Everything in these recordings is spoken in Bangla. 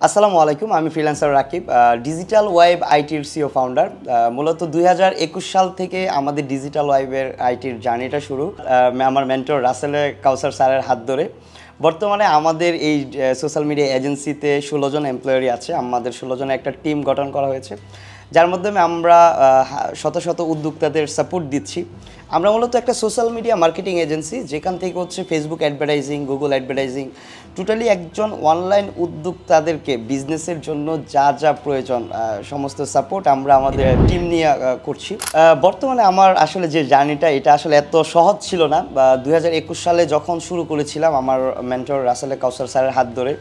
আসসালামু আলাইকুম, আমি ফ্রিল্যান্সার রাকিব, ডিজিটাল ওয়েব আইটির সিও ফাউন্ডার। মূলত 2021 সাল থেকে আমাদের ডিজিটাল ওয়েবের আইটির জার্নিটা শুরু, আমার মেন্টর রাসেল কাউসার স্যারের হাত ধরে। বর্তমানে আমাদের এই সোশ্যাল মিডিয়া এজেন্সিতে 16 জন এমপ্লয়ি আছে। আমাদের 16 জনের একটা টিম গঠন করা হয়েছে, যার মাধ্যমে আমরা শত শত উদ্যোক্তাদের সাপোর্ট দিচ্ছি। আমরা মূলত একটা সোশ্যাল মিডিয়া মার্কেটিং এজেন্সি, যেখান থেকে Facebook advertising, Google advertising, totally একজন অনলাইন উদ্যোক্তাদেরকে বিজনেসের জন্য যা যা প্রয়োজন সমস্ত সাপোর্ট আমরা আমাদের টিম নিয়ে করছি। বর্তমানে আমার আসলে যে জার্নিটা, এটা আসলে এত সহজ ছিল না। 2021 সালে যখন শুরু করেছিলাম আমার মেন্টর রাসেল কাউসার স্যারের হাত ধরে,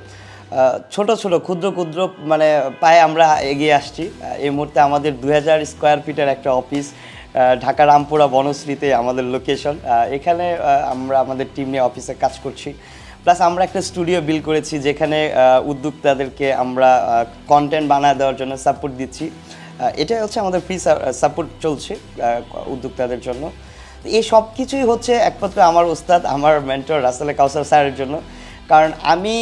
ছোট ছোট ক্ষুদ্র ক্ষুদ্র মানে পায়ে আমরা এগিয়ে আসছি। এই মুহূর্তে আমাদের 2000 স্কোয়ার ফিটের একটা অফিস, ঢাকা রামপুরা বনশ্রীতে আমাদের লোকেশন। এখানে আমরা আমাদের টিম নিয়ে অফিসে কাজ করছি। প্লাস আমরা একটা স্টুডিও বিল্ড করেছি, যেখানে উদ্যোক্তাদেরকে আমরা কন্টেন্ট বানিয়ে দেওয়ার জন্য সাপোর্ট দিচ্ছি। এটাই হচ্ছে আমাদের ফ্রি সাপোর্ট চলছে উদ্যোক্তাদের জন্য। এই সব কিছুই হচ্ছে একমাত্র আমার উস্তাদ, আমার মেন্টর রাসেল কাউসার স্যারের জন্য। কারণ আমি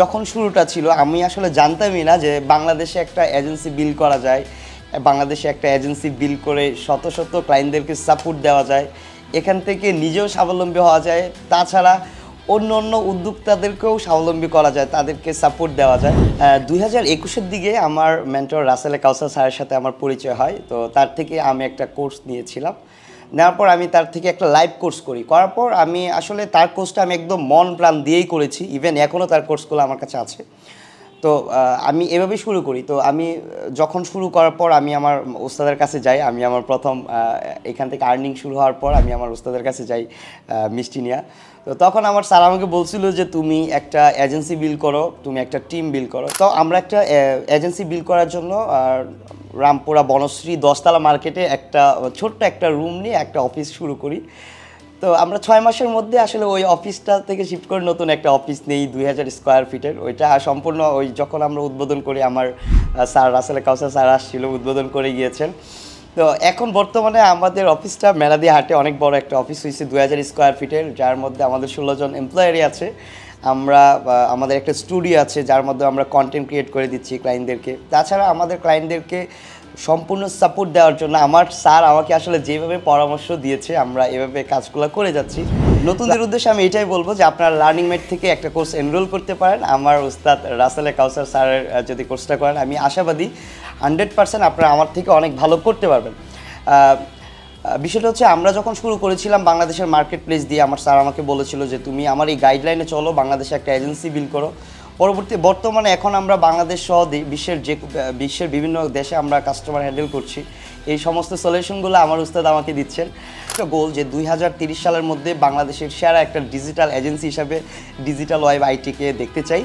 যখন শুরুটা ছিল, আমি আসলে জানতামই না যে বাংলাদেশে একটা এজেন্সি বিল্ড করা যায়, বাংলাদেশে একটা এজেন্সি বিল্ড করে শত শত ক্লায়েন্টদেরকে সাপোর্ট দেওয়া যায়, এখান থেকে নিজেও স্বাবলম্বী হওয়া যায়, তাছাড়া অন্য অন্য উদ্যোক্তাদেরকেও স্বাবলম্বী করা যায়, তাদেরকে সাপোর্ট দেওয়া যায়। 2021-এর দিকে আমার মেন্টর রাসেল কাউসার স্যারের সাথে আমার পরিচয় হয়। তো তার থেকে আমি একটা কোর্স নিয়েছিলাম। নেওয়ার পর আমি তার থেকে একটা লাইভ কোর্স করার পর আমি আসলে তার কোর্সটা আমি একদম মন প্রাণ দিয়েই করেছি। ইভেন এখনও তার কোর্সগুলো আমার কাছে আছে। তো আমি এভাবেই শুরু করি। তো আমি যখন শুরু করার পর আমি আমার ওস্তাদের কাছে যাই। আমি আমার প্রথম এখান থেকে আর্নিং শুরু হওয়ার পর আমি আমার ওস্তাদের কাছে যাই মিষ্টি নিয়া। তো তখন আমার স্যার আমাকে বলছিল যে তুমি একটা এজেন্সি বিল্ড করো, তুমি একটা টিম বিল্ড করো। তো আমরা একটা এজেন্সি বিল্ড করার জন্য রামপুরা বনশ্রী 10তলা মার্কেটে একটা ছোট্ট একটা রুম নিয়ে একটা অফিস শুরু করি। তো আমরা 6 মাসের মধ্যে আসলে ওই অফিসটা থেকে শিফট করে নতুন একটা অফিস নেই 2000 স্কোয়ার ফিটের। ওইটা সম্পূর্ণ যখন আমরা উদ্বোধন করি, আমার স্যার রাসেল কাউসার স্যার আসছিল, উদ্বোধন করে গিয়েছেন। তো এখন বর্তমানে আমাদের অফিসটা মেলাদি হাটে অনেক বড় একটা অফিস হয়েছে 2000 স্কোয়ার ফিটের, যার মধ্যে আমাদের 16 জন এমপ্লয়ারি আছে। আমাদের একটা স্টুডিও আছে, যার মধ্যে আমরা কন্টেন্ট ক্রিয়েট করে দিচ্ছি ক্লায়েন্টদেরকে। তাছাড়া আমাদের ক্লায়েন্টদেরকে সম্পূর্ণ সাপোর্ট দেওয়ার জন্য আমার স্যার আমাকে আসলে যেভাবে পরামর্শ দিয়েছে, আমরা এভাবে কাজগুলো করে যাচ্ছি। নতুনদের উদ্দেশ্যে আমি এটাই বলবো যে আপনারা লার্নিং মেট থেকে একটা কোর্স এনরোল করতে পারেন। আমার উস্তাদ রাসেল কাউসার স্যারের যদি কোর্সটা করেন, আমি আশাবাদী 100% আপনারা আমার থেকে অনেক ভালো করতে পারবেন। বিষয়টা হচ্ছে, আমরা যখন শুরু করেছিলাম বাংলাদেশের মার্কেট প্লেস দিয়ে, আমার স্যার আমাকে বলেছিল যে তুমি আমার এই গাইডলাইনে চলো, বাংলাদেশে একটা এজেন্সি বিল্ড করো। বর্তমানে এখন আমরা বাংলাদেশ সহ বিশ্বের বিভিন্ন দেশে আমরা কাস্টমার হ্যান্ডেল করছি। এই সমস্ত সলিউশনগুলো আমার উস্তাদ আমাকে দিচ্ছেন। একটা গোল যে 2030 সালের মধ্যে বাংলাদেশের সেরা একটা ডিজিটাল এজেন্সি হিসাবে ডিজিটাল ওয়েব আইটিকে দেখতে চাই।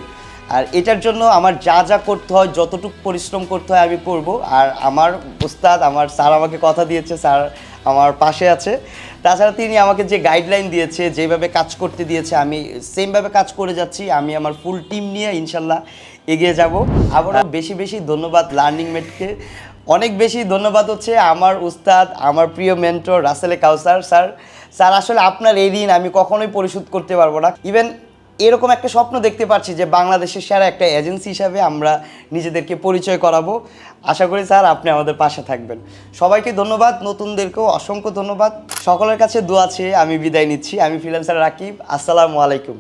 আর এটার জন্য আমার যা যা করতে হয়, যতটুকু পরিশ্রম করতে হয় আমি করব। আর আমার উস্তাদ, আমার স্যার আমাকে কথা দিয়েছে, স্যার আমার পাশে আছে। তাছাড়া তিনি আমাকে যে গাইডলাইন দিয়েছে, যেভাবে কাজ করতে দিয়েছে, আমি সেমভাবে কাজ করে যাচ্ছি। আমি আমার ফুল টিম নিয়ে ইনশাল্লাহ এগিয়ে যাব। আবারও বেশি বেশি ধন্যবাদ লার্নিং মেটকে। অনেক বেশি ধন্যবাদ হচ্ছে আমার উস্তাদ, আমার প্রিয় মেন্টর রাসেল কাউসার স্যার। আসলে আপনার এই ঋণ আমি কখনোই পরিশোধ করতে পারবো না। ইভেন এরকম একটা স্বপ্ন দেখতে পাচ্ছি যে বাংলাদেশের সেরা একটা এজেন্সি হিসাবে আমরা নিজেদেরকে পরিচয় করাবো। আশা করি স্যার আপনি আমাদের পাশে থাকবেন। সবাইকে ধন্যবাদ, নতুনদেরকেও অসংখ্য ধন্যবাদ। সকলের কাছে দোয়া চেয়ে আমি বিদায় নিচ্ছি। আমি ফ্রিল্যান্সার রাকিব। আসসালামু আলাইকুম।